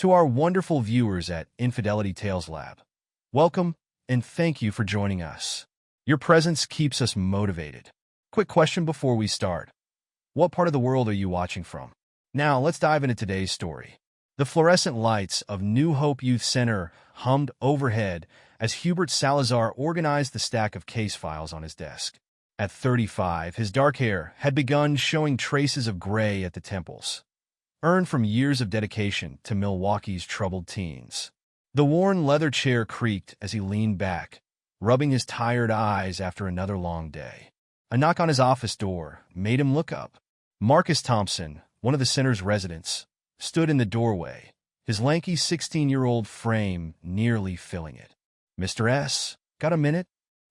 To our wonderful viewers at Infidelity Tales Lab, welcome and thank you for joining us. Your presence keeps us motivated. Quick question before we start. What part of the world are you watching from? Now, let's dive into today's story. The fluorescent lights of New Hope Youth Center hummed overhead as Hubert Salazar organized the stack of case files on his desk. At 35, his dark hair had begun showing traces of gray at the temples, earned from years of dedication to Milwaukee's troubled teens. The worn leather chair creaked as he leaned back, rubbing his tired eyes after another long day. A knock on his office door made him look up. Marcus Thompson, one of the center's residents, stood in the doorway, his lanky 16-year-old frame nearly filling it. "Mr. S., got a minute?"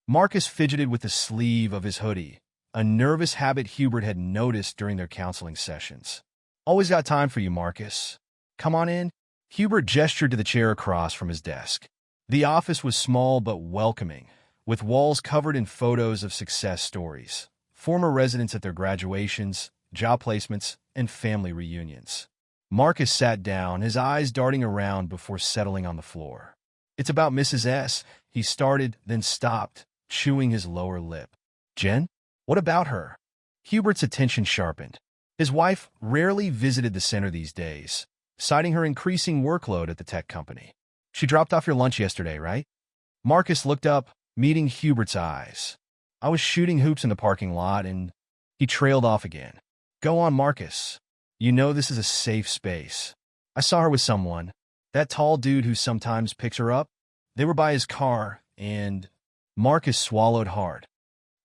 Marcus fidgeted with the sleeve of his hoodie, a nervous habit Hubert had noticed during their counseling sessions. "Always got time for you, Marcus. Come on in." Hubert gestured to the chair across from his desk. The office was small but welcoming, with walls covered in photos of success stories, former residents at their graduations, job placements, and family reunions. Marcus sat down, his eyes darting around before settling on the floor. "It's about Mrs. S.," he started, then stopped, chewing his lower lip. "Jen? What about her?" Hubert's attention sharpened. His wife rarely visited the center these days, citing her increasing workload at the tech company. "She dropped off your lunch yesterday, right?" Marcus looked up, meeting Hubert's eyes. "I was shooting hoops in the parking lot, and..." He trailed off again. "Go on, Marcus. You know this is a safe space. I saw her with someone. That tall dude who sometimes picks her up. They were by his car, and..." Marcus swallowed hard.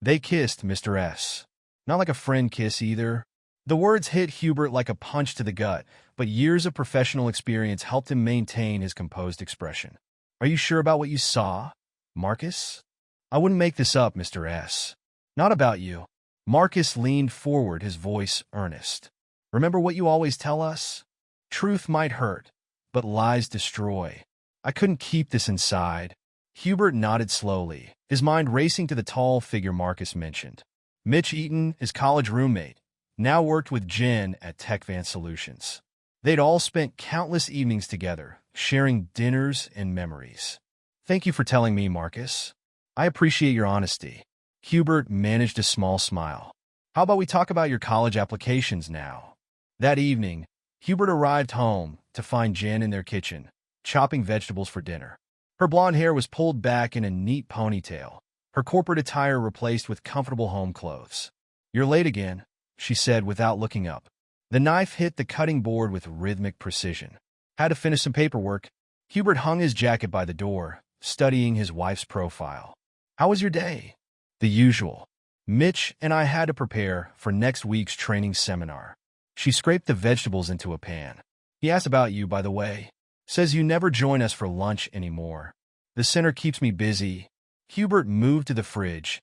"They kissed, Mr. S. Not like a friend kiss, either." The words hit Hubert like a punch to the gut, but years of professional experience helped him maintain his composed expression. "Are you sure about what you saw, Marcus?" "I wouldn't make this up, Mr. S. Not about you." Marcus leaned forward, his voice earnest. "Remember what you always tell us? Truth might hurt, but lies destroy. I couldn't keep this inside." Hubert nodded slowly, his mind racing to the tall figure Marcus mentioned. Mitch Eaton, his college roommate, now worked with Jen at TechVance Solutions. They'd all spent countless evenings together, sharing dinners and memories. "Thank you for telling me, Marcus. I appreciate your honesty." Hubert managed a small smile. "How about we talk about your college applications now?" That evening, Hubert arrived home to find Jen in their kitchen, chopping vegetables for dinner. Her blonde hair was pulled back in a neat ponytail, her corporate attire replaced with comfortable home clothes. "You're late again," she said without looking up. The knife hit the cutting board with rhythmic precision. "Had to finish some paperwork." Hubert hung his jacket by the door, studying his wife's profile. "How was your day?" "The usual. Mitch and I had to prepare for next week's training seminar." She scraped the vegetables into a pan. "He asked about you, by the way. Says you never join us for lunch anymore. The center keeps me busy." Hubert moved to the fridge,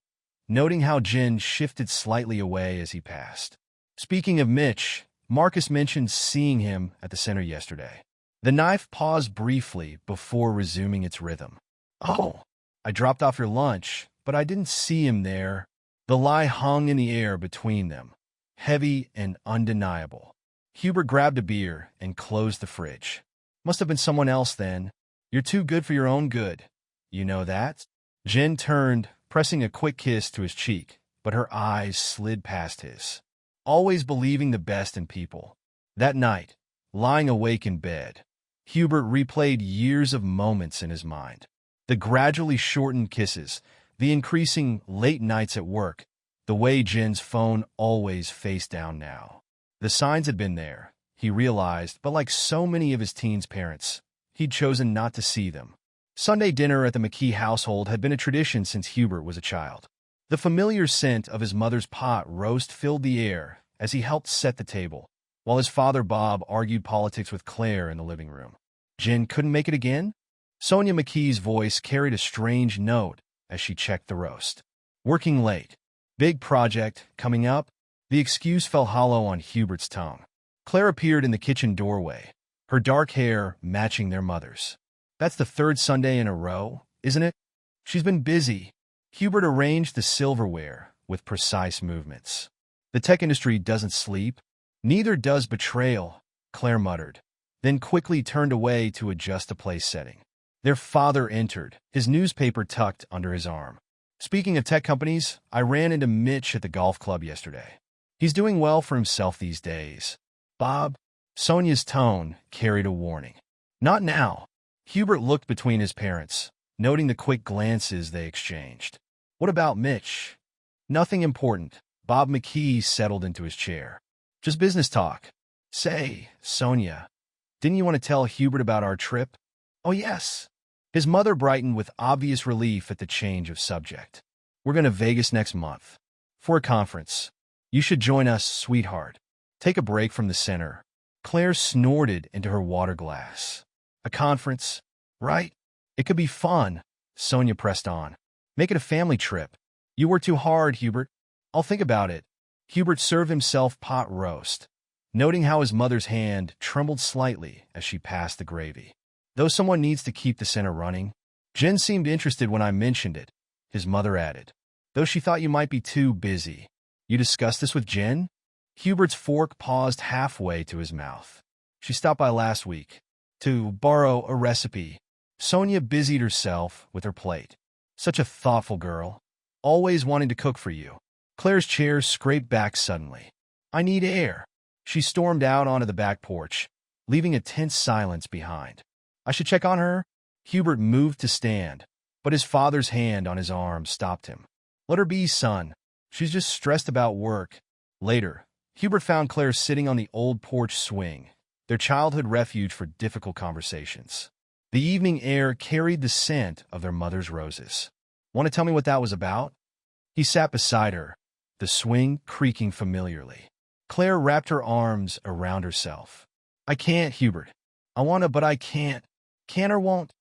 noting how Jen shifted slightly away as he passed. "Speaking of Mitch, Marcus mentioned seeing him at the center yesterday." The knife paused briefly before resuming its rhythm. "Oh, I dropped off your lunch, but I didn't see him there." The lie hung in the air between them, heavy and undeniable. Hubert grabbed a beer and closed the fridge. "Must have been someone else then. You're too good for your own good. You know that?" Jen turned, pressing a quick kiss to his cheek, but her eyes slid past his. Always believing the best in people. That night, lying awake in bed, Hubert replayed years of moments in his mind. The gradually shortened kisses, the increasing late nights at work, the way Jen's phone always face down now. The signs had been there, he realized, but like so many of his teens' parents, he'd chosen not to see them. Sunday dinner at the McKee household had been a tradition since Hubert was a child. The familiar scent of his mother's pot roast filled the air as he helped set the table, while his father Bob argued politics with Claire in the living room. "Jen couldn't make it again?" Sonia McKee's voice carried a strange note as she checked the roast. "Working late. Big project coming up." The excuse fell hollow on Hubert's tongue. Claire appeared in the kitchen doorway, her dark hair matching their mother's. "That's the third Sunday in a row, isn't it?" "She's been busy." Hubert arranged the silverware with precise movements. "The tech industry doesn't sleep. Neither does betrayal," Claire muttered. then quickly turned away to adjust the place setting. Their father entered, his newspaper tucked under his arm. Speaking of tech companies, I ran into Mitch at the golf club yesterday. He's doing well for himself these days. Bob, Sonia's tone carried a warning. Not now. Hubert looked between his parents, noting the quick glances they exchanged. What about Mitch? Nothing important. Bob McKee settled into his chair. Just business talk. Say, Sonia, didn't you want to tell Hubert about our trip? Oh, yes. His mother brightened with obvious relief at the change of subject. We're going to Vegas next month. For a conference. You should join us, sweetheart. Take a break from the center. Claire snorted into her water glass. A conference, right? It could be fun, Sonia pressed on. Make it a family trip. You work too hard, Hubert. I'll think about it. Hubert served himself pot roast, noting how his mother's hand trembled slightly as she passed the gravy. Though someone needs to keep the center running, Jen seemed interested when I mentioned it, his mother added. Though she thought you might be too busy. You discussed this with Jen? Hubert's fork paused halfway to his mouth. She stopped by last week to borrow a recipe. Sonia busied herself with her plate. Such a thoughtful girl, always wanting to cook for you. Claire's chair scraped back suddenly. I need air. She stormed out onto the back porch, leaving a tense silence behind. I should check on her? Hubert moved to stand, but his father's hand on his arm stopped him. Let her be, son. She's just stressed about work. Later, Hubert found Claire sitting on the old porch swing, their childhood refuge for difficult conversations. The evening air carried the scent of their mother's roses. Want to tell me what that was about? He sat beside her, the swing creaking familiarly. Claire wrapped her arms around herself. I can't, Hubert. I want to, but I can't. Can or won't?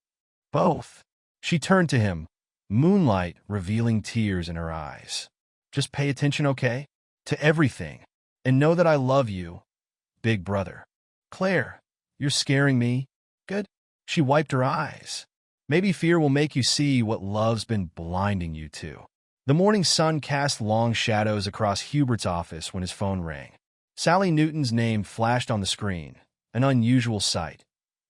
Both. She turned to him, moonlight revealing tears in her eyes. Just pay attention, okay? To everything. And know that I love you, big brother. Claire, you're scaring me. Good. She wiped her eyes. Maybe fear will make you see what love's been blinding you to. The morning sun cast long shadows across Hubert's office when his phone rang. Sally Newton's name flashed on the screen, an unusual sight.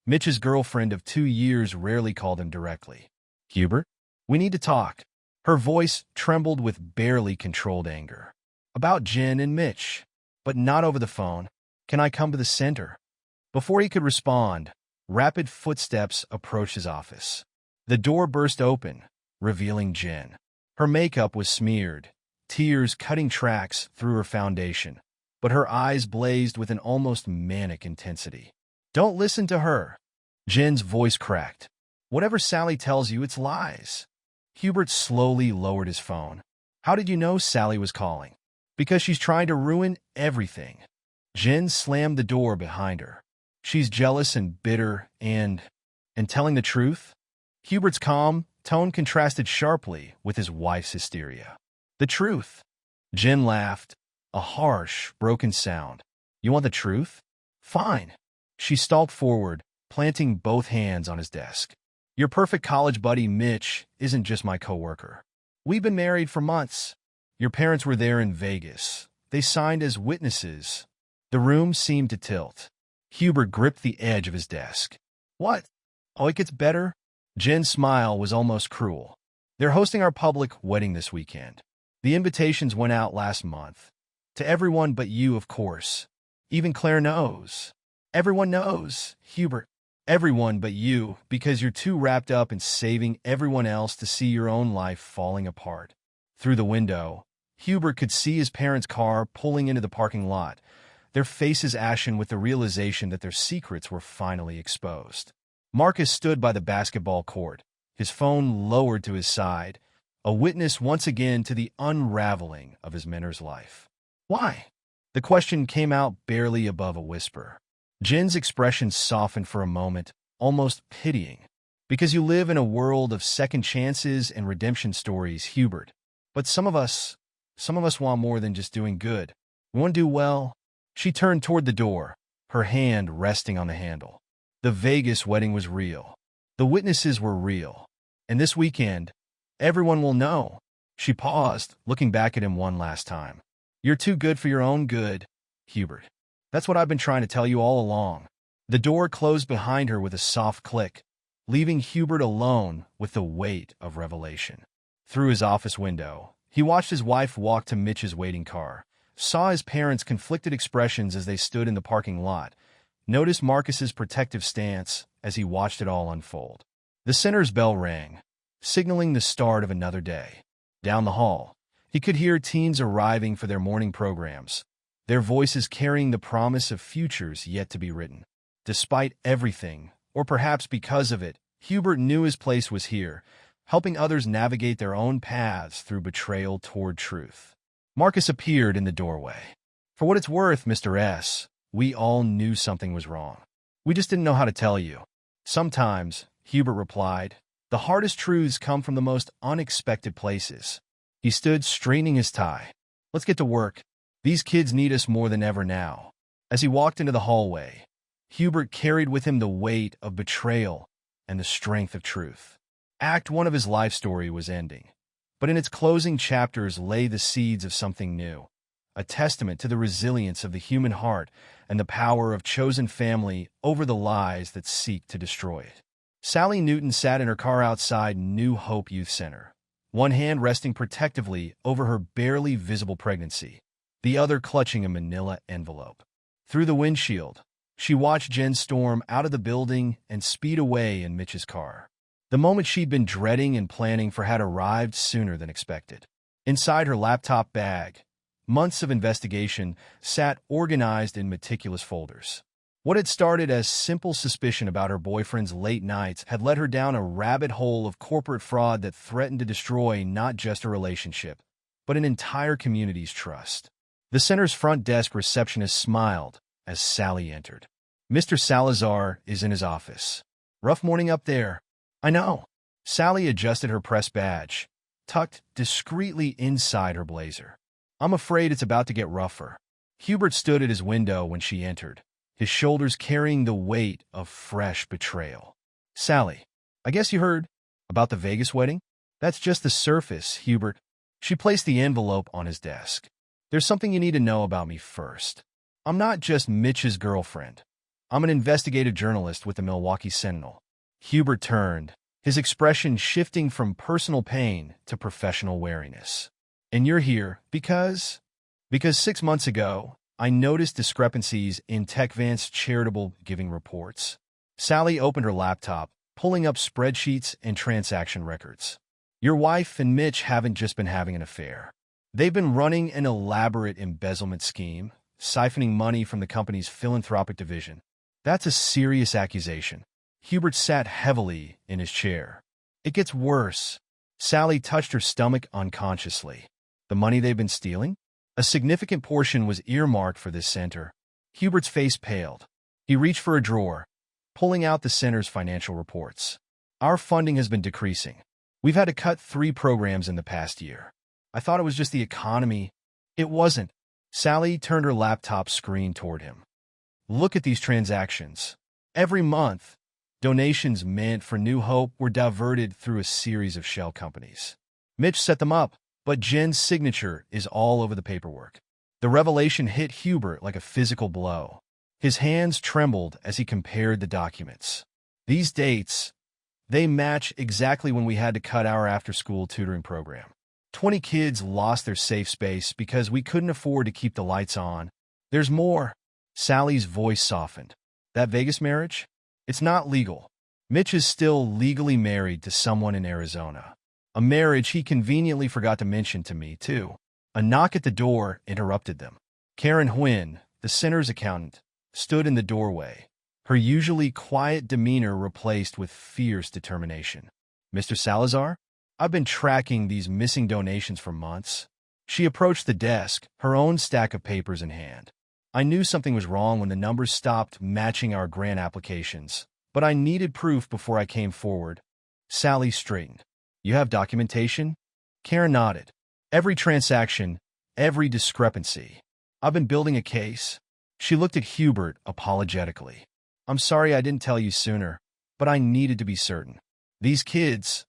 Mitch's girlfriend of 2 years rarely called him directly. Hubert, we need to talk. Her voice trembled with barely controlled anger. About Jen and Mitch, but not over the phone. Can I come to the center? Before he could respond, rapid footsteps approached his office. The door burst open, revealing Jen. Her makeup was smeared, tears cutting tracks through her foundation, but her eyes blazed with an almost manic intensity. Don't listen to her. Jen's voice cracked. Whatever Sally tells you, it's lies. Hubert slowly lowered his phone. How did you know Sally was calling? Because she's trying to ruin everything. Jen slammed the door behind her. She's jealous and bitter and telling the truth? Hubert's calm tone contrasted sharply with his wife's hysteria. The truth. Jen laughed, a harsh, broken sound. You want the truth? Fine. She stalked forward, planting both hands on his desk. Your perfect college buddy, Mitch, isn't just my coworker. We've been married for months. Your parents were there in Vegas. They signed as witnesses. The room seemed to tilt. Hubert gripped the edge of his desk. What? Oh, it gets better? Jen's smile was almost cruel. They're hosting our public wedding this weekend. The invitations went out last month. To everyone but you, of course. Even Claire knows. Everyone knows, Hubert. Everyone but you, because you're too wrapped up in saving everyone else to see your own life falling apart. Through the window, Hubert could see his parents' car pulling into the parking lot, their faces ashen with the realization that their secrets were finally exposed. Marcus stood by the basketball court, his phone lowered to his side, a witness once again to the unraveling of his mentor's life. Why? The question came out barely above a whisper. Jen's expression softened for a moment, almost pitying. Because you live in a world of second chances and redemption stories, Hubert. But some of us want more than just doing good. We want to do well. She turned toward the door, her hand resting on the handle. The Vegas wedding was real. The witnesses were real. And this weekend, everyone will know. She paused, looking back at him one last time. You're too good for your own good, Hubert. That's what I've been trying to tell you all along. The door closed behind her with a soft click, leaving Hubert alone with the weight of revelation. Through his office window, he watched his wife walk to Mitch's waiting car, saw his parents' conflicted expressions as they stood in the parking lot, noticed Marcus's protective stance as he watched it all unfold. The center's bell rang, signaling the start of another day. Down the hall, he could hear teens arriving for their morning programs, their voices carrying the promise of futures yet to be written. Despite everything, or perhaps because of it, Hubert knew his place was here, helping others navigate their own paths through betrayal toward truth. Marcus appeared in the doorway. "For what it's worth, Mr. S., we all knew something was wrong. We just didn't know how to tell you." "Sometimes," Hubert replied, "the hardest truths come from the most unexpected places." He stood straightening his tie. "Let's get to work. These kids need us more than ever now." As he walked into the hallway, Hubert carried with him the weight of betrayal and the strength of truth. Act 1 of his life story was ending, but in its closing chapters lay the seeds of something new, a testament to the resilience of the human heart and the power of chosen family over the lies that seek to destroy it. Sally Newton sat in her car outside New Hope Youth Center, one hand resting protectively over her barely visible pregnancy, the other clutching a manila envelope. Through the windshield, she watched Jen storm out of the building and speed away in Mitch's car. The moment she'd been dreading and planning for had arrived sooner than expected. Inside her laptop bag, months of investigation sat organized in meticulous folders. What had started as simple suspicion about her boyfriend's late nights had led her down a rabbit hole of corporate fraud that threatened to destroy not just a relationship, but an entire community's trust. The center's front desk receptionist smiled as Sally entered. "Mr. Salazar is in his office. Rough morning up there." "I know." Sally adjusted her press badge, tucked discreetly inside her blazer. "I'm afraid it's about to get rougher." Hubert stood at his window when she entered, his shoulders carrying the weight of fresh betrayal. "Sally, I guess you heard about the Vegas wedding?" "That's just the surface, Hubert." She placed the envelope on his desk. "There's something you need to know about me first. I'm not just Mitch's girlfriend. I'm an investigative journalist with the Milwaukee Sentinel." Hubert turned, his expression shifting from personal pain to professional wariness. "And you're here because 6 months ago, I noticed discrepancies in TechVant's charitable giving reports." Sally opened her laptop, pulling up spreadsheets and transaction records. "Your wife and Mitch haven't just been having an affair. They've been running an elaborate embezzlement scheme, siphoning money from the company's philanthropic division." "That's a serious accusation." Hubert sat heavily in his chair. "It gets worse." Sally touched her stomach unconsciously. "The money they've been stealing?" A significant portion was earmarked for this center. Hubert's face paled. He reached for a drawer, pulling out the center's financial reports. "Our funding has been decreasing. We've had to cut 3 programs in the past year. I thought it was just the economy." "It wasn't." Sally turned her laptop screen toward him. "Look at these transactions. Every month, donations meant for New Hope were diverted through a series of shell companies. Mitch set them up, but Jen's signature is all over the paperwork." The revelation hit Hubert like a physical blow. His hands trembled as he compared the documents. "These dates, they match exactly when we had to cut our after-school tutoring program. 20 kids lost their safe space because we couldn't afford to keep the lights on. There's more." Sally's voice softened. "That Vegas marriage? It's not legal. Mitch is still legally married to someone in Arizona. A marriage he conveniently forgot to mention to me, too." A knock at the door interrupted them. Karen Huynh, the center's accountant, stood in the doorway, her usually quiet demeanor replaced with fierce determination. "Mr. Salazar? I've been tracking these missing donations for months." She approached the desk, her own stack of papers in hand. "I knew something was wrong when the numbers stopped matching our grant applications, but I needed proof before I came forward." Sally straightened. "You have documentation?" Karen nodded. "Every transaction, every discrepancy. I've been building a case." She looked at Hubert apologetically. "I'm sorry I didn't tell you sooner, but I needed to be certain. These kids,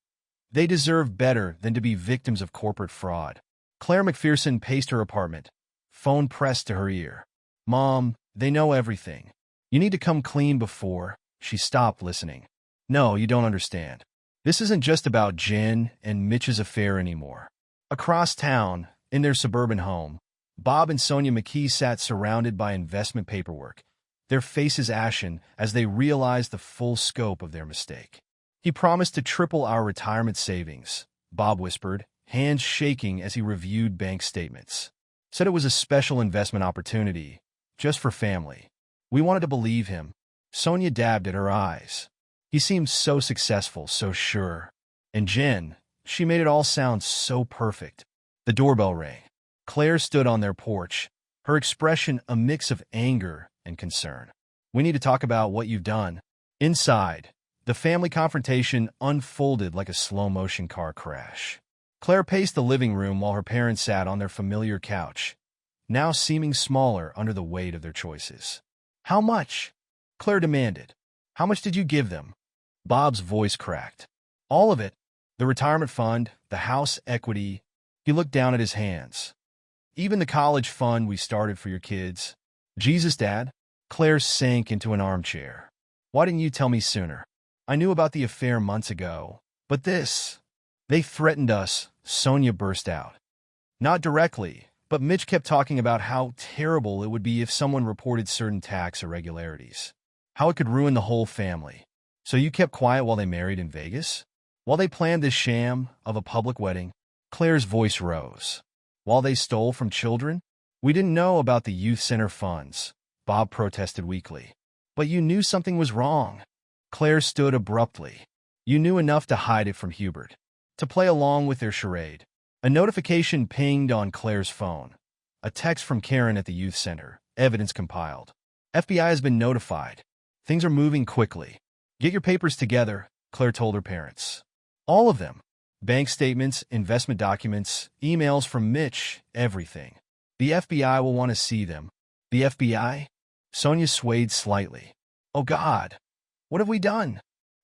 they deserve better than to be victims of corporate fraud." Claire McPherson paced her apartment, phone pressed to her ear. "Mom, they know everything. You need to come clean before. She stopped listening. No, you don't understand. This isn't just about Jen and Mitch's affair anymore. Across town, in their suburban home, Bob and Sonia McKee sat surrounded by investment paperwork, their faces ashen as they realized the full scope of their mistake. He promised to triple our retirement savings, Bob whispered, hands shaking as he reviewed bank statements. Said it was a special investment opportunity, just for family. We wanted to believe him. Sonia dabbed at her eyes. He seemed so successful, so sure. And Jen, she made it all sound so perfect. The doorbell rang. Claire stood on their porch, her expression a mix of anger and concern. We need to talk about what you've done. Inside, the family confrontation unfolded like a slow-motion car crash. Claire paced the living room while her parents sat on their familiar couch, now seeming smaller under the weight of their choices. How much? Claire demanded. How much did you give them? Bob's voice cracked. All of it. The retirement fund, the house equity. He looked down at his hands. Even the college fund we started for your kids. Jesus, Dad. Claire sank into an armchair. Why didn't you tell me sooner? I knew about the affair months ago. But this... They threatened us, Sonia burst out. Not directly, but Mitch kept talking about how terrible it would be if someone reported certain tax irregularities. How it could ruin the whole family. So you kept quiet while they married in Vegas? While they planned this sham of a public wedding? Claire's voice rose. While they stole from children? We didn't know about the youth center funds, Bob protested weakly. But you knew something was wrong. Claire stood abruptly. You knew enough to hide it from Hubert. To play along with their charade. A notification pinged on Claire's phone. A text from Karen at the youth center. Evidence compiled. FBI has been notified. Things are moving quickly. Get your papers together, Claire told her parents. All of them. Bank statements, investment documents, emails from Mitch, everything. The FBI will want to see them. The FBI? Sonia swayed slightly. Oh God, what have we done?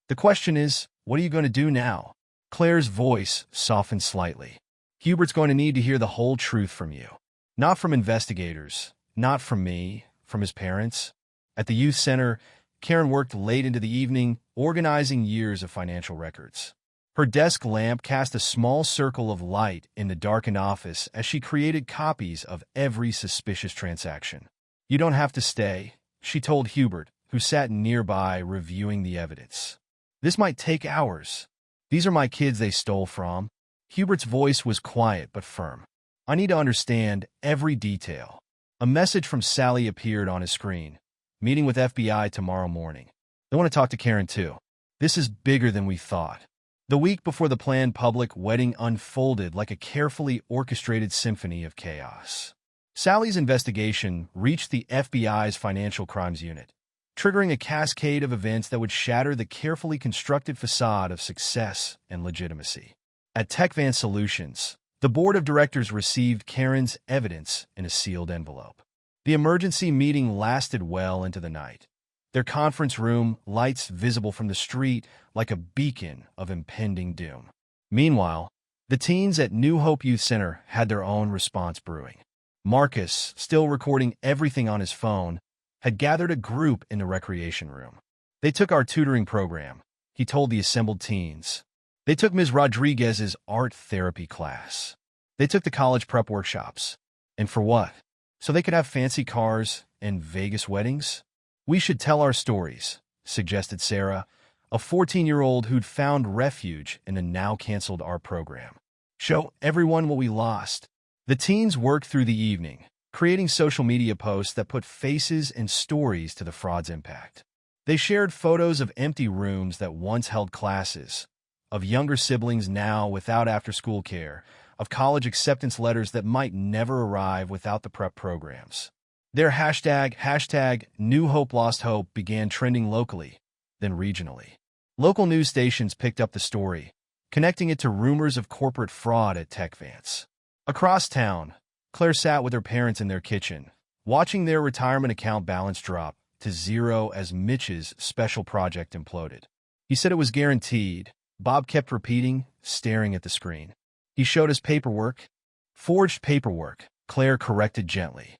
The question is, what are you going to do now? Claire's voice softened slightly. Hubert's going to need to hear the whole truth from you. Not from investigators, not from me, from his parents. At the youth center, Karen worked late into the evening, organizing years of financial records. Her desk lamp cast a small circle of light in the darkened office as she created copies of every suspicious transaction. You don't have to stay, she told Hubert, who sat nearby reviewing the evidence. This might take hours. These are my kids they stole from. Hubert's voice was quiet but firm. I need to understand every detail. A message from Sally appeared on his screen. Meeting with FBI tomorrow morning. They want to talk to Karen too. This is bigger than we thought. The week before the planned public wedding unfolded like a carefully orchestrated symphony of chaos. Sally's investigation reached the FBI's Financial Crimes Unit, triggering a cascade of events that would shatter the carefully constructed facade of success and legitimacy. At TechVance Solutions, the board of directors received Karen's evidence in a sealed envelope. The emergency meeting lasted well into the night. Their conference room, lights visible from the street like a beacon of impending doom. Meanwhile, the teens at New Hope Youth Center had their own response brewing. Marcus, still recording everything on his phone, had gathered a group in the recreation room. They took our tutoring program, he told the assembled teens. They took Ms. Rodriguez's art therapy class. They took the college prep workshops. And for what? So they could have fancy cars and Vegas weddings? We should tell our stories, suggested Sarah, a 14-year-old who'd found refuge in the now-canceled art program. Show everyone what we lost. The teens worked through the evening, creating social media posts that put faces and stories to the fraud's impact. They shared photos of empty rooms that once held classes, of younger siblings now without after-school care, of college acceptance letters that might never arrive without the prep programs. Their hashtag New Hope Lost Hope began trending locally, then regionally. Local news stations picked up the story, connecting it to rumors of corporate fraud at TechVance. Across town, Claire sat with her parents in their kitchen, watching their retirement account balance drop to zero as Mitch's special project imploded. He said it was guaranteed. Bob kept repeating, staring at the screen. He showed us paperwork. Forged paperwork, Claire corrected gently.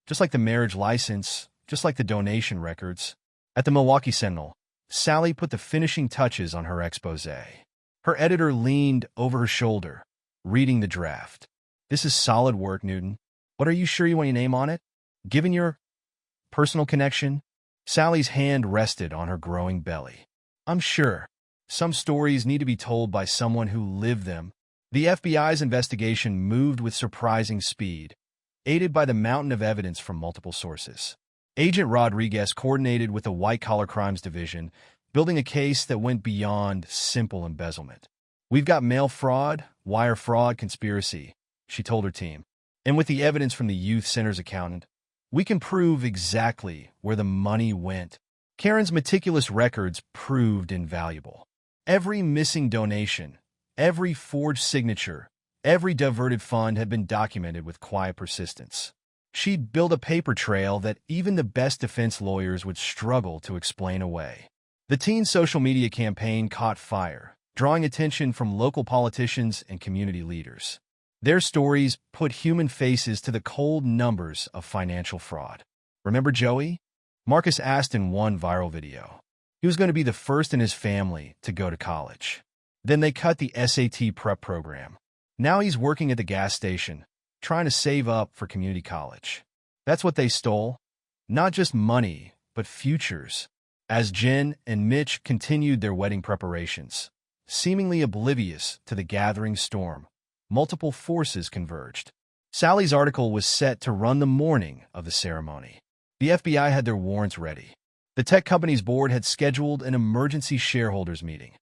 Just like the marriage license, just like the donation records. At the Milwaukee Sentinel, Sally put the finishing touches on her expose. Her editor leaned over her shoulder, reading the draft. "This is solid work, Newton. But are you sure you want your name on it? Given your personal connection?" Sally's hand rested on her growing belly. "I'm sure. Some stories need to be told by someone who lived them." The FBI's investigation moved with surprising speed, aided by the mountain of evidence from multiple sources. Agent Rodriguez coordinated with the White Collar Crimes Division, building a case that went beyond simple embezzlement. "We've got mail fraud, wire fraud, conspiracy," she told her team. "And with the evidence from the youth center's accountant, we can prove exactly where the money went." Karen's meticulous records proved invaluable. Every missing donation, every forged signature, every diverted fund had been documented with quiet persistence. She'd built a paper trail that even the best defense lawyers would struggle to explain away. The teen social media campaign caught fire, drawing attention from local politicians and community leaders. Their stories put human faces to the cold numbers of financial fraud. "Remember Joey?" Marcus asked in one viral video. He was going to be the first in his family to go to college. Then they cut the SAT prep program. Now he's working at the gas station, trying to save up for community college. That's what they stole. Not just money, but futures. As Jen and Mitch continued their wedding preparations, seemingly oblivious to the gathering storm, multiple forces converged. Sally's article was set to run the morning of the ceremony. The FBI had their warrants ready. The tech company's board had scheduled an emergency shareholders meeting.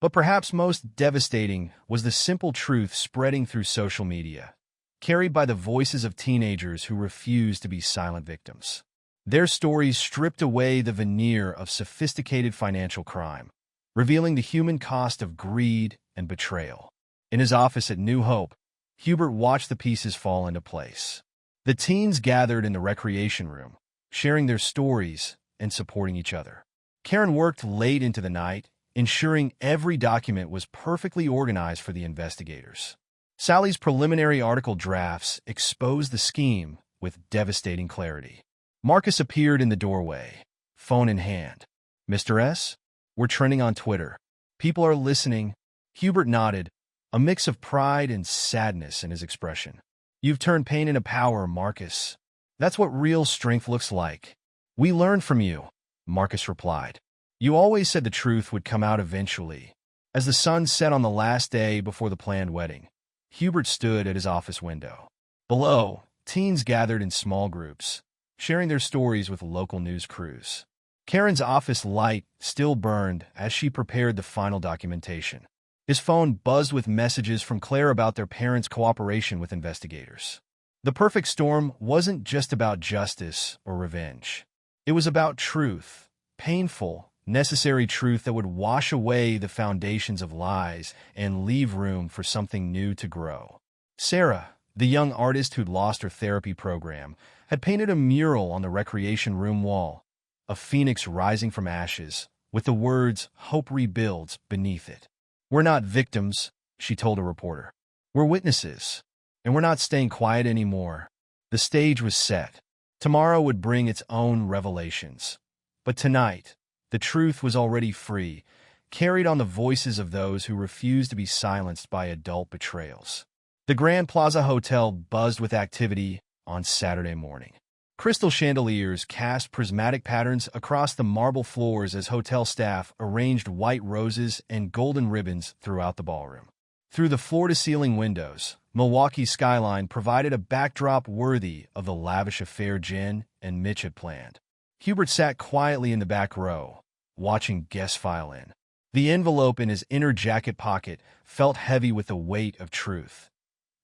But perhaps most devastating was the simple truth spreading through social media, carried by the voices of teenagers who refused to be silent victims. Their stories stripped away the veneer of sophisticated financial crime, revealing the human cost of greed and betrayal. In his office at New Hope, Hubert watched the pieces fall into place. The teens gathered in the recreation room, sharing their stories and supporting each other. Karen worked late into the night, ensuring every document was perfectly organized for the investigators. Sally's preliminary article drafts exposed the scheme with devastating clarity. Marcus appeared in the doorway, phone in hand. "Mr. S? We're trending on Twitter. People are listening." Hubert nodded, a mix of pride and sadness in his expression. "You've turned pain into power, Marcus. That's what real strength looks like." "We learned from you," Marcus replied. "You always said the truth would come out eventually." As the sun set on the last day before the planned wedding, Hubert stood at his office window. Below, teens gathered in small groups, sharing their stories with local news crews. Karen's office light still burned as she prepared the final documentation. His phone buzzed with messages from Claire about their parents' cooperation with investigators. The perfect storm wasn't just about justice or revenge. It was about truth, painful, necessary truth that would wash away the foundations of lies and leave room for something new to grow. Sarah, the young artist who'd lost her therapy program, had painted a mural on the recreation room wall, a phoenix rising from ashes, with the words "Hope Rebuilds" beneath it. "We're not victims," she told a reporter. "We're witnesses, and we're not staying quiet anymore." The stage was set. Tomorrow would bring its own revelations. But tonight, the truth was already free, carried on the voices of those who refused to be silenced by adult betrayals. The Grand Plaza Hotel buzzed with activity on Saturday morning. Crystal chandeliers cast prismatic patterns across the marble floors as hotel staff arranged white roses and golden ribbons throughout the ballroom. Through the floor-to-ceiling windows, Milwaukee's skyline provided a backdrop worthy of the lavish affair Jen and Mitch had planned. Hubert sat quietly in the back row, watching guests file in. The envelope in his inner jacket pocket felt heavy with the weight of truth.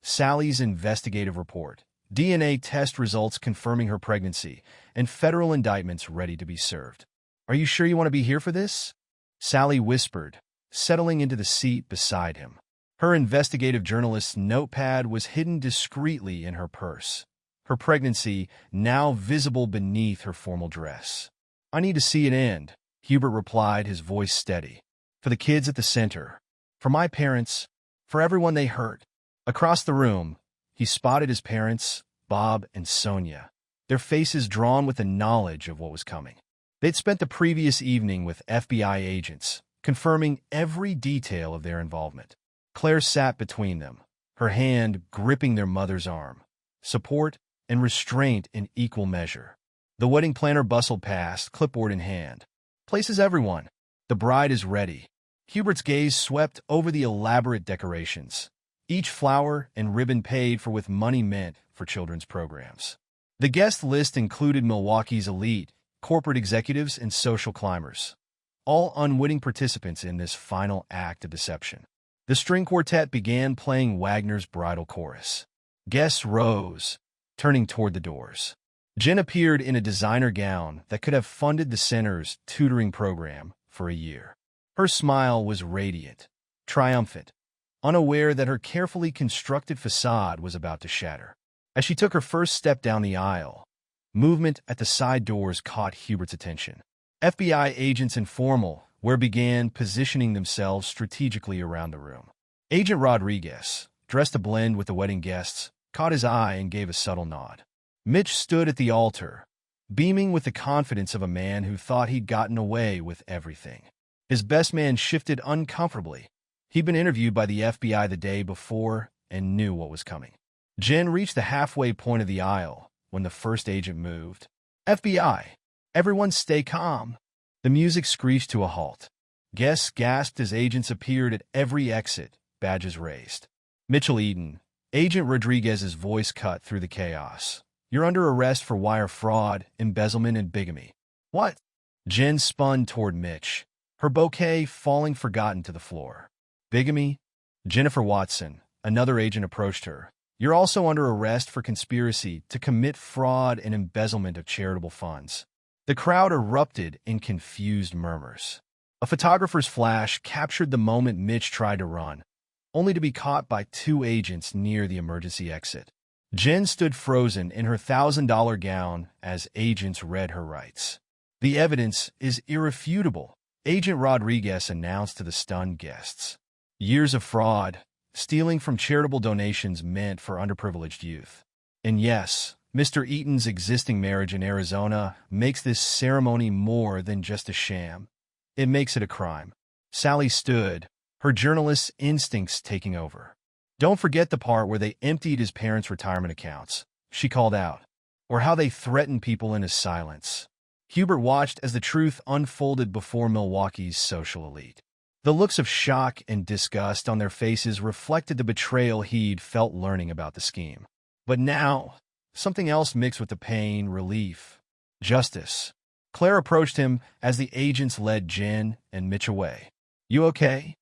Sally's investigative report, DNA test results confirming her pregnancy, and federal indictments ready to be served. "Are you sure you want to be here for this?" Sally whispered, settling into the seat beside him. Her investigative journalist's notepad was hidden discreetly in her purse, her pregnancy now visible beneath her formal dress. "I need to see it end," Hubert replied, his voice steady. "For the kids at the center, for my parents, for everyone they hurt." Across the room, he spotted his parents, Bob and Sonia, their faces drawn with the knowledge of what was coming. They'd spent the previous evening with FBI agents, confirming every detail of their involvement. Claire sat between them, her hand gripping their mother's arm, support and restraint in equal measure. The wedding planner bustled past, clipboard in hand. "Places everyone. The bride is ready." Hubert's gaze swept over the elaborate decorations, each flower and ribbon paid for with money meant for children's programs. The guest list included Milwaukee's elite, corporate executives, and social climbers, all unwitting participants in this final act of deception. The string quartet began playing Wagner's bridal chorus. Guests rose, turning toward the doors. Jen appeared in a designer gown that could have funded the center's tutoring program for a year. Her smile was radiant, triumphant, unaware that her carefully constructed facade was about to shatter. As she took her first step down the aisle, movement at the side doors caught Hubert's attention. FBI agents in formal wear began positioning themselves strategically around the room. Agent Rodriguez, dressed to blend with the wedding guests, caught his eye and gave a subtle nod. Mitch stood at the altar, beaming with the confidence of a man who thought he'd gotten away with everything. His best man shifted uncomfortably. He'd been interviewed by the FBI the day before and knew what was coming. Jen reached the halfway point of the aisle when the first agent moved. "FBI, everyone stay calm." The music screeched to a halt. Guests gasped as agents appeared at every exit, badges raised. "Mitchell Eaton," Agent Rodriguez's voice cut through the chaos. "You're under arrest for wire fraud, embezzlement, and bigamy." "What?" Jen spun toward Mitch, her bouquet falling forgotten to the floor. "Bigamy?" Jennifer Watson, another agent, approached her. "You're also under arrest for conspiracy to commit fraud and embezzlement of charitable funds." The crowd erupted in confused murmurs. A photographer's flash captured the moment Mitch tried to run, only to be caught by two agents near the emergency exit. Jen stood frozen in her $1,000 gown as agents read her rights. "The evidence is irrefutable," Agent Rodriguez announced to the stunned guests. "Years of fraud, stealing from charitable donations meant for underprivileged youth. And yes, Mr. Eaton's existing marriage in Arizona makes this ceremony more than just a sham. It makes it a crime." Sally stood, her journalist's instincts taking over. "Don't forget the part where they emptied his parents' retirement accounts," she called out, "or how they threatened people into silence." Hubert watched as the truth unfolded before Milwaukee's social elite. The looks of shock and disgust on their faces reflected the betrayal he'd felt learning about the scheme. But now, something else mixed with the pain, relief, justice. Claire approached him as the agents led Jen and Mitch away. "You okay?"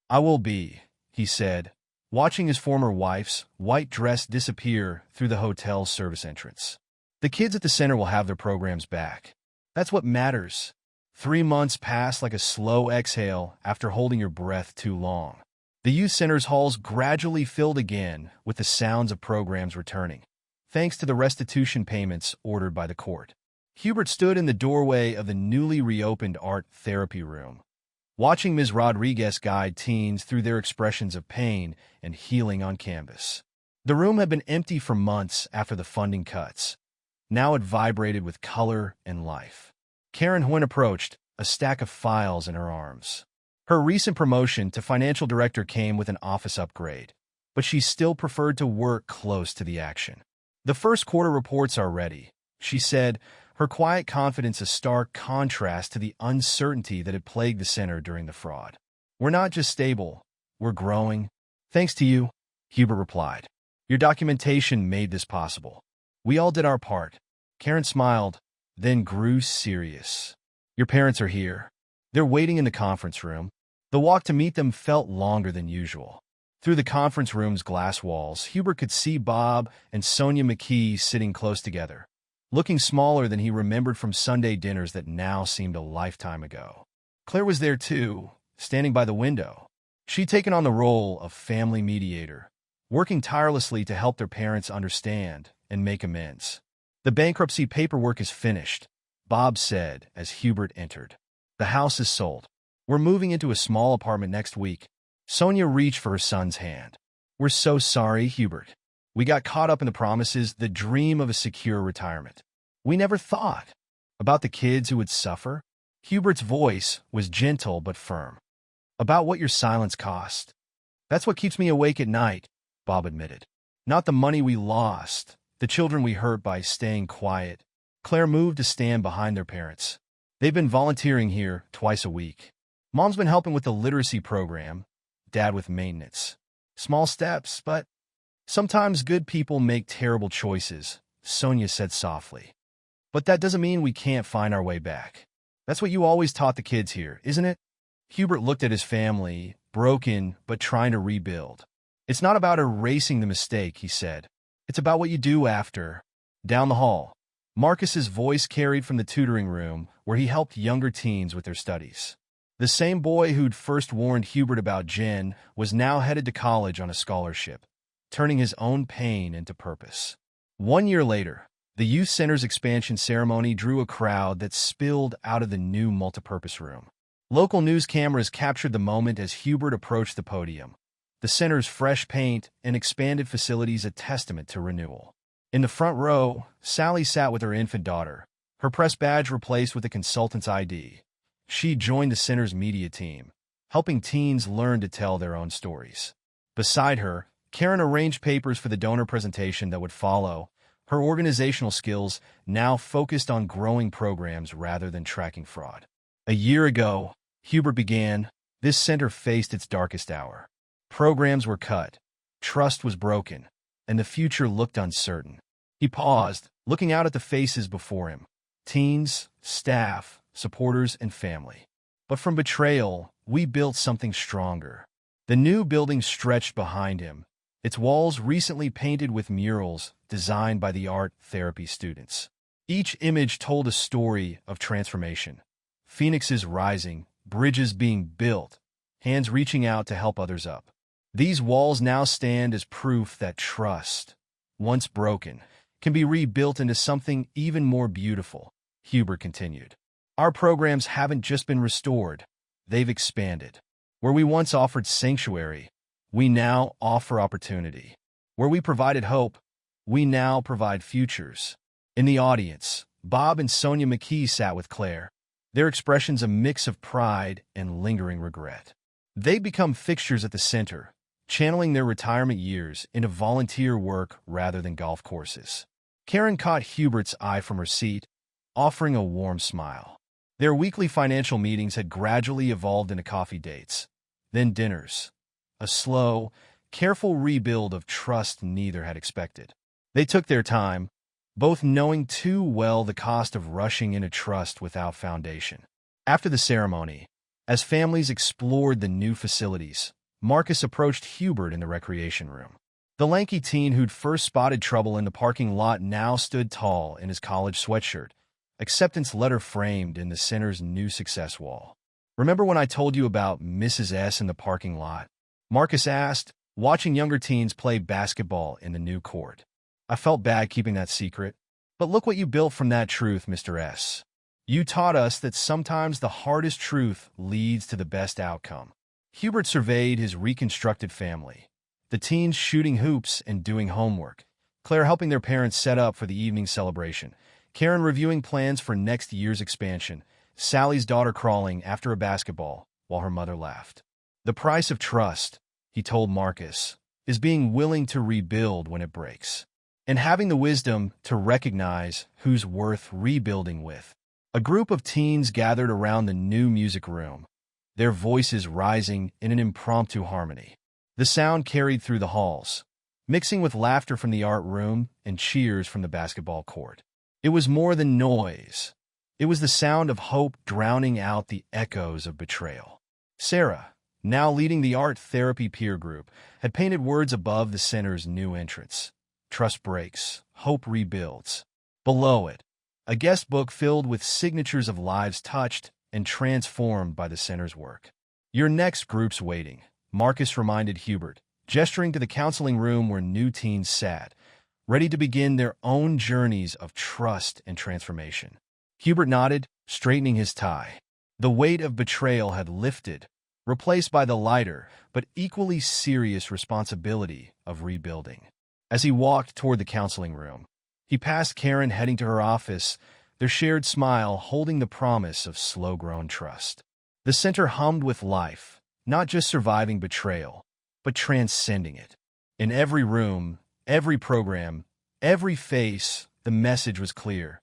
"I will be," he said, watching his former wife's white dress disappear through the hotel's service entrance. "The kids at the center will have their programs back. That's what matters." 3 months passed like a slow exhale after holding your breath too long. The youth center's halls gradually filled again with the sounds of programs returning, thanks to the restitution payments ordered by the court. Hubert stood in the doorway of the newly reopened art therapy room, watching Ms. Rodriguez guide teens through their expressions of pain and healing on canvas. The room had been empty for months after the funding cuts. Now it vibrated with color and life. Karen Huynh approached, a stack of files in her arms. Her recent promotion to financial director came with an office upgrade, but she still preferred to work close to the action. "The first quarter reports are ready," she said, her quiet confidence a stark contrast to the uncertainty that had plagued the center during the fraud. "We're not just stable, we're growing." "Thanks to you," Hubert replied. "Your documentation made this possible. We all did our part." Karen smiled, then grew serious. "Your parents are here. They're waiting in the conference room." The walk to meet them felt longer than usual. Through the conference room's glass walls, Hubert could see Bob and Sonia McKee sitting close together, looking smaller than he remembered from Sunday dinners that now seemed a lifetime ago. Claire was there too, standing by the window. She'd taken on the role of family mediator, working tirelessly to help their parents understand and make amends. "The bankruptcy paperwork is finished," Bob said as Hubert entered. "The house is sold. We're moving into a small apartment next week." Sonia reached for her son's hand. "We're so sorry, Hubert. We got caught up in the promises, the dream of a secure retirement." We never thought about the kids who would suffer. Hubert's voice was gentle but firm. About what your silence cost. That's what keeps me awake at night, Bob admitted. Not the money we lost, the children we hurt by staying quiet. Claire moved to stand behind their parents. They've been volunteering here twice a week. Mom's been helping with the literacy program, Dad with maintenance. Small steps, but sometimes good people make terrible choices, Sonia said softly. But that doesn't mean we can't find our way back. That's what you always taught the kids here, isn't it? Hubert looked at his family, broken but trying to rebuild. It's not about erasing the mistake, he said. It's about what you do after. Down the hall, Marcus's voice carried from the tutoring room where he helped younger teens with their studies. The same boy who'd first warned Hubert about Jen was now headed to college on a scholarship, turning his own pain into purpose. 1 year later, the youth center's expansion ceremony drew a crowd that spilled out of the new multipurpose room. Local news cameras captured the moment as Hubert approached the podium, the center's fresh paint and expanded facilities a testament to renewal. In the front row, Sally sat with her infant daughter, her press badge replaced with a consultant's ID. She joined the center's media team, helping teens learn to tell their own stories. Beside her, Karen arranged papers for the donor presentation that would follow, her organizational skills now focused on growing programs rather than tracking fraud. A year ago, Hubert began, this center faced its darkest hour. Programs were cut, trust was broken, and the future looked uncertain. He paused, looking out at the faces before him. Teens, staff, supporters, and family. But from betrayal, we built something stronger. The new building stretched behind him, its walls recently painted with murals designed by the art therapy students. Each image told a story of transformation. Phoenixes rising, bridges being built, hands reaching out to help others up. These walls now stand as proof that trust, once broken, can be rebuilt into something even more beautiful, Hubert continued. Our programs haven't just been restored, they've expanded. Where we once offered sanctuary, we now offer opportunity. Where we provided hope, we now provide futures. In the audience, Bob and Sonia McKee sat with Claire, their expressions a mix of pride and lingering regret. They become fixtures at the center, channeling their retirement years into volunteer work rather than golf courses. Karen caught Hubert's eye from her seat, offering a warm smile. Their weekly financial meetings had gradually evolved into coffee dates, then dinners. A slow, careful rebuild of trust neither had expected. They took their time, both knowing too well the cost of rushing into trust without foundation. After the ceremony, as families explored the new facilities, Marcus approached Hubert in the recreation room. The lanky teen who'd first spotted trouble in the parking lot now stood tall in his college sweatshirt, acceptance letter framed in the center's new success wall. Remember when I told you about Mrs. S in the parking lot? Marcus asked, watching younger teens play basketball in the new court. I felt bad keeping that secret, but look what you built from that truth, Mr. S. You taught us that sometimes the hardest truth leads to the best outcome. Hubert surveyed his reconstructed family, the teens shooting hoops and doing homework, Claire helping their parents set up for the evening celebration, Karen reviewing plans for next year's expansion, Sally's daughter crawling after a basketball while her mother laughed. The price of trust, he told Marcus, is being willing to rebuild when it breaks, and having the wisdom to recognize who's worth rebuilding with. A group of teens gathered around the new music room, their voices rising in an impromptu harmony. The sound carried through the halls, mixing with laughter from the art room and cheers from the basketball court. It was more than noise. It was the sound of hope drowning out the echoes of betrayal. Sarah, now leading the art therapy peer group, had painted words above the center's new entrance. Trust breaks, hope rebuilds. Below it, a guest book filled with signatures of lives touched and transformed by the center's work. Your next group's waiting, Marcus reminded Hubert, gesturing to the counseling room where new teens sat, ready to begin their own journeys of trust and transformation. Hubert nodded, straightening his tie. The weight of betrayal had lifted, replaced by the lighter but equally serious responsibility of rebuilding. As he walked toward the counseling room, He passed Karen heading to her office, their shared smile holding the promise of slow-grown trust. The center hummed with life, not just surviving betrayal, but transcending it. In every room, every program, every face, the message was clear.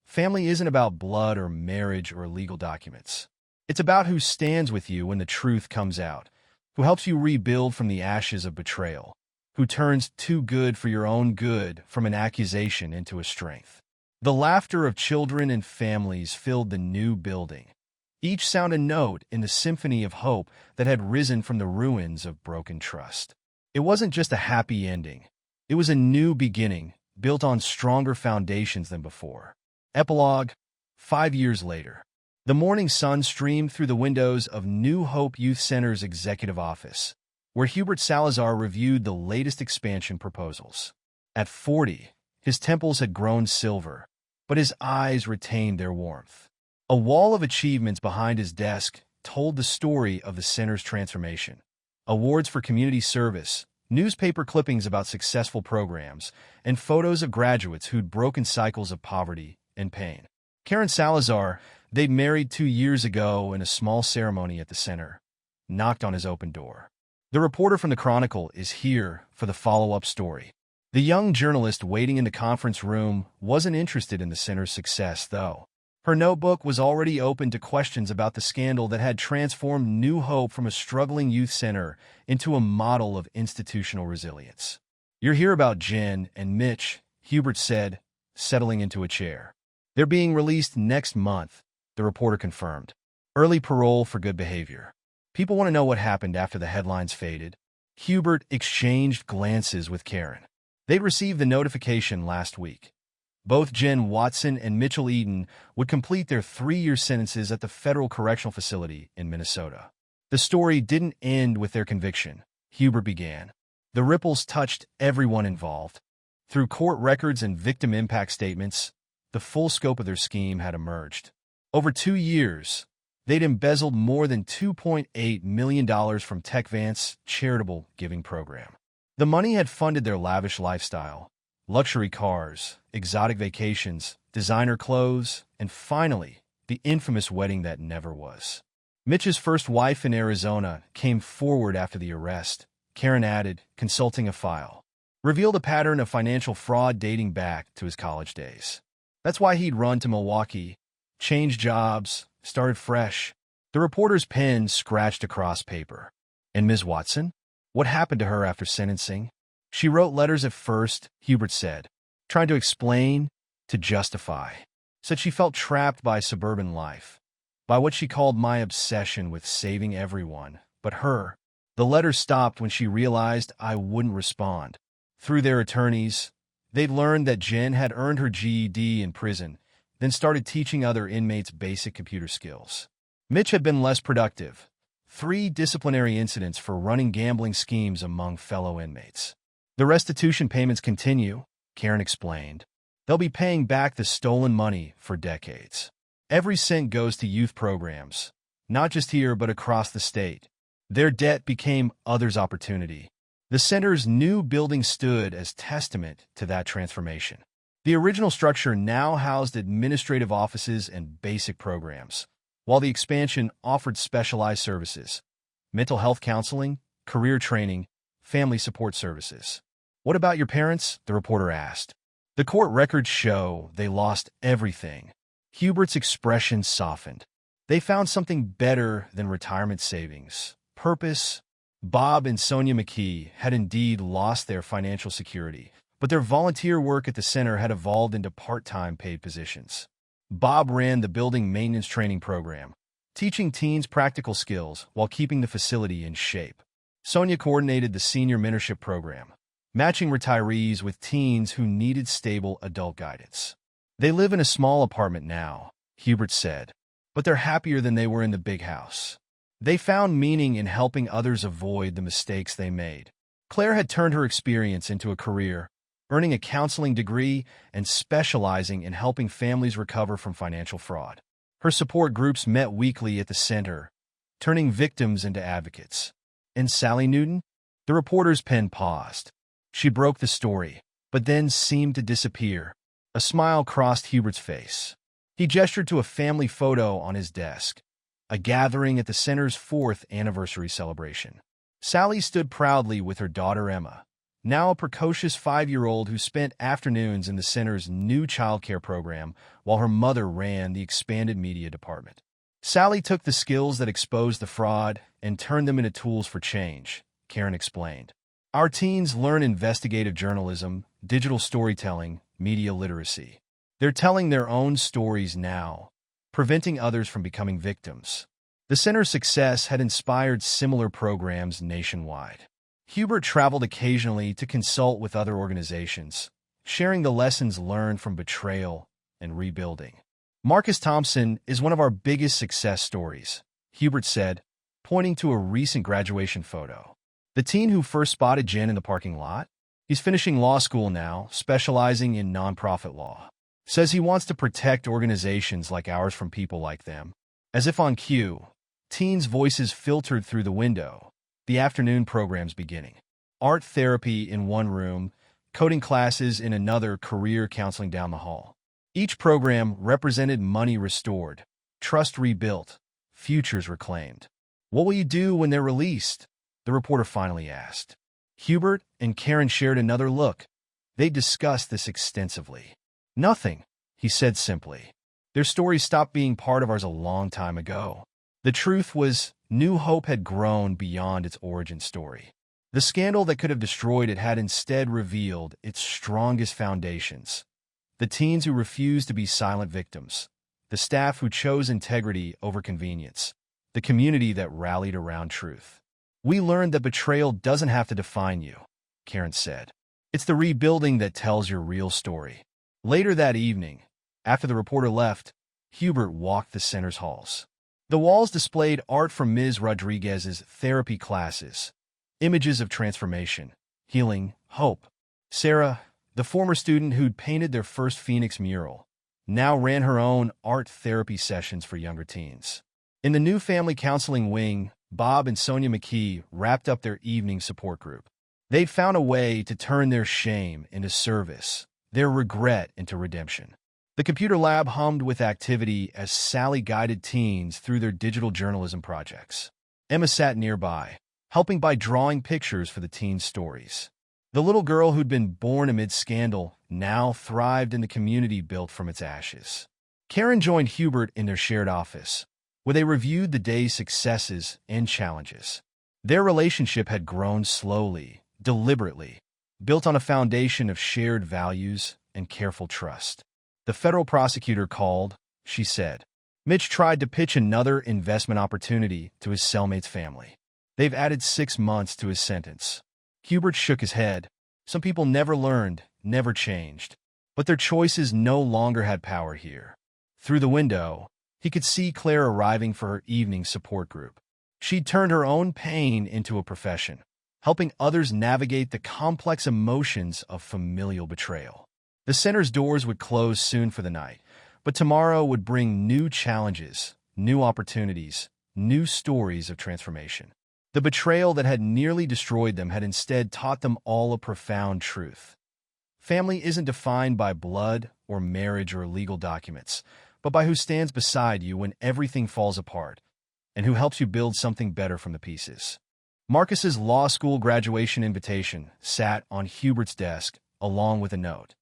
Family isn't about blood or marriage or legal documents. It's about who stands with you when the truth comes out, who helps you rebuild from the ashes of betrayal, who turns too good for your own good from an accusation into a strength. The laughter of children and families filled the new building, each sound a note in the symphony of hope that had risen from the ruins of broken trust. It wasn't just a happy ending. It was a new beginning, built on stronger foundations than before. Epilogue, 5 years later. The morning sun streamed through the windows of New Hope Youth Center's executive office, where Hubert Salazar reviewed the latest expansion proposals. At 40, his temples had grown silver, but his eyes retained their warmth. A wall of achievements behind his desk told the story of the center's transformation. Awards for community service, newspaper clippings about successful programs, and photos of graduates who'd broken cycles of poverty and pain. Karen Salazar, they'd married 2 years ago in a small ceremony at the center, knocked on his open door. The reporter from the Chronicle is here for the follow-up story. The young journalist waiting in the conference room wasn't interested in the center's success, though. Her notebook was already open to questions about the scandal that had transformed New Hope from a struggling youth center into a model of institutional resilience. "You're here about Jen and Mitch," Hubert said, settling into a chair. "They're being released next month," the reporter confirmed. "Early parole for good behavior." People want to know what happened after the headlines faded. Hubert exchanged glances with Karen. They'd received the notification last week. Both Jen Watson and Mitchell Eden would complete their 3-year sentences at the Federal Correctional Facility in Minnesota. The story didn't end with their conviction, Hubert began. The ripples touched everyone involved. Through court records and victim impact statements, the full scope of their scheme had emerged. Over 2 years, they'd embezzled more than $2.8 million from TechVant's charitable giving program. The money had funded their lavish lifestyle, luxury cars, exotic vacations, designer clothes, and finally, the infamous wedding that never was. Mitch's first wife in Arizona came forward after the arrest, Karen added, consulting a file. Revealed a pattern of financial fraud dating back to his college days. That's why he'd run to Milwaukee, changed jobs, started fresh. The reporter's pen scratched across paper. And Ms. Watson? What happened to her after sentencing? She wrote letters at first, Hubert said, trying to explain, to justify. Said she felt trapped by suburban life, by what she called my obsession with saving everyone, but her. The letters stopped when she realized I wouldn't respond. Through their attorneys, they'd learned that Jen had earned her GED in prison, then started teaching other inmates basic computer skills. Mitch had been less productive. 3 disciplinary incidents for running gambling schemes among fellow inmates. The restitution payments continue, Karen explained. They'll be paying back the stolen money for decades. Every cent goes to youth programs, not just here but across the state. Their debt became others' opportunity. The center's new building stood as testament to that transformation. The original structure now housed administrative offices and basic programs, while the expansion offered specialized services, mental health counseling, career training, family support services. "What about your parents?" the reporter asked. The court records show they lost everything. Hubert's expression softened. They found something better than retirement savings. Purpose. Bob and Sonia McKee had indeed lost their financial security, but their volunteer work at the center had evolved into part-time paid positions. Bob ran the building maintenance training program, teaching teens practical skills while keeping the facility in shape. Sonia coordinated the senior mentorship program, matching retirees with teens who needed stable adult guidance. They live in a small apartment now, Hubert said, but they're happier than they were in the big house. They found meaning in helping others avoid the mistakes they made. Claire had turned her experience into a career, earning a counseling degree and specializing in helping families recover from financial fraud. Her support groups met weekly at the center, turning victims into advocates. And Sally Newton? The reporter's pen paused. She broke the story, but then seemed to disappear. A smile crossed Hubert's face. He gestured to a family photo on his desk, a gathering at the center's 4th anniversary celebration. Sally stood proudly with her daughter Emma, now a precocious 5-year-old who spent afternoons in the center's new childcare program while her mother ran the expanded media department. Sally took the skills that exposed the fraud and turned them into tools for change, Karen explained. Our teens learn investigative journalism, digital storytelling, media literacy. They're telling their own stories now, preventing others from becoming victims. The center's success had inspired similar programs nationwide. Hubert traveled occasionally to consult with other organizations, sharing the lessons learned from betrayal and rebuilding. Marcus Thompson is one of our biggest success stories, Hubert said, pointing to a recent graduation photo. The teen who first spotted Jen in the parking lot? He's finishing law school now, specializing in nonprofit law. Says he wants to protect organizations like ours from people like them. As if on cue, teens' voices filtered through the window. The afternoon program's beginning. Art therapy in one room, coding classes in another, career counseling down the hall. Each program represented money restored, trust rebuilt, futures reclaimed. What will you do when they're released? The reporter finally asked. Hubert and Karen shared another look. They discussed this extensively. Nothing, he said simply. Their stories stopped being part of ours a long time ago. The truth was, New Hope had grown beyond its origin story. The scandal that could have destroyed it had instead revealed its strongest foundations. The teens who refused to be silent victims. The staff who chose integrity over convenience. The community that rallied around truth. We learned that betrayal doesn't have to define you, Karen said. It's the rebuilding that tells your real story. Later that evening, after the reporter left, Hubert walked the center's halls. The walls displayed art from Ms. Rodriguez's therapy classes, images of transformation, healing, hope. Sarah, the former student who'd painted their first Phoenix mural, now ran her own art therapy sessions for younger teens. In the new family counseling wing, Bob and Sonia McKee wrapped up their evening support group. They'd found a way to turn their shame into service, their regret into redemption. The computer lab hummed with activity as Sally guided teens through their digital journalism projects. Emma sat nearby, helping by drawing pictures for the teens' stories. The little girl who'd been born amid scandal now thrived in the community built from its ashes. Karen joined Hubert in their shared office, where they reviewed the day's successes and challenges. Their relationship had grown slowly, deliberately, built on a foundation of shared values and careful trust. The federal prosecutor called, she said. Mitch tried to pitch another investment opportunity to his cellmate's family. They've added 6 months to his sentence. Hubert shook his head. Some people never learned, never changed. But their choices no longer had power here. Through the window, he could see Claire arriving for her evening support group. She'd turned her own pain into a profession, helping others navigate the complex emotions of familial betrayal. The center's doors would close soon for the night, but tomorrow would bring new challenges, new opportunities, new stories of transformation. The betrayal that had nearly destroyed them had instead taught them all a profound truth. Family isn't defined by blood or marriage or legal documents, but by who stands beside you when everything falls apart, and who helps you build something better from the pieces. Marcus's law school graduation invitation sat on Hubert's desk, along with a note.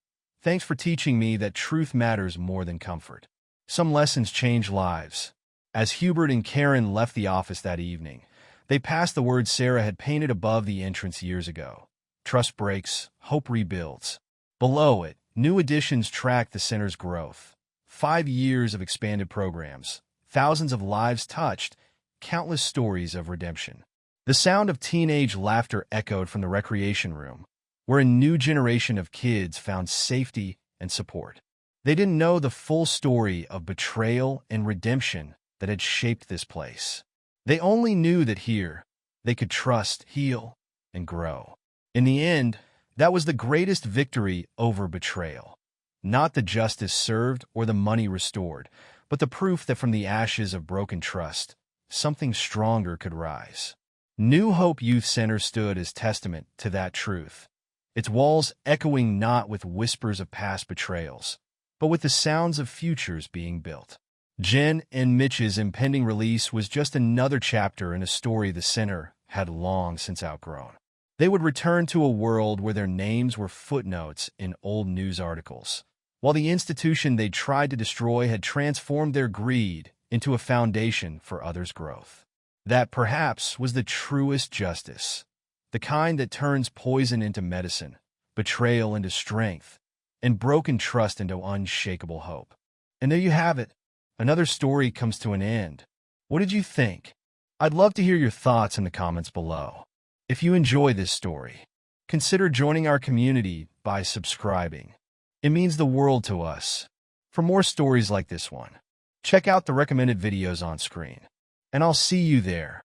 Thanks for teaching me that truth matters more than comfort. Some lessons change lives. As Hubert and Karen left the office that evening, they passed the words Sarah had painted above the entrance years ago. Trust breaks, hope rebuilds. Below it, new additions tracked the center's growth. 5 years of expanded programs, thousands of lives touched, countless stories of redemption. The sound of teenage laughter echoed from the recreation room, where a new generation of kids found safety and support. They didn't know the full story of betrayal and redemption that had shaped this place. They only knew that here, they could trust, heal, and grow. In the end, that was the greatest victory over betrayal. Not the justice served or the money restored, but the proof that from the ashes of broken trust, something stronger could rise. New Hope Youth Center stood as testament to that truth. its walls echoing not with whispers of past betrayals, but with the sounds of futures being built. Jen and Mitch's impending release was just another chapter in a story the center had long since outgrown. They would return to a world where their names were footnotes in old news articles, while the institution they tried to destroy had transformed their greed into a foundation for others' growth. That perhaps was the truest justice, the kind that turns poison into medicine, betrayal into strength, and broken trust into unshakable hope. And there you have it. Another story comes to an end. What did you think? I'd love to hear your thoughts in the comments below. If you enjoy this story, consider joining our community by subscribing. It means the world to us. For more stories like this one, check out the recommended videos on screen, and I'll see you there.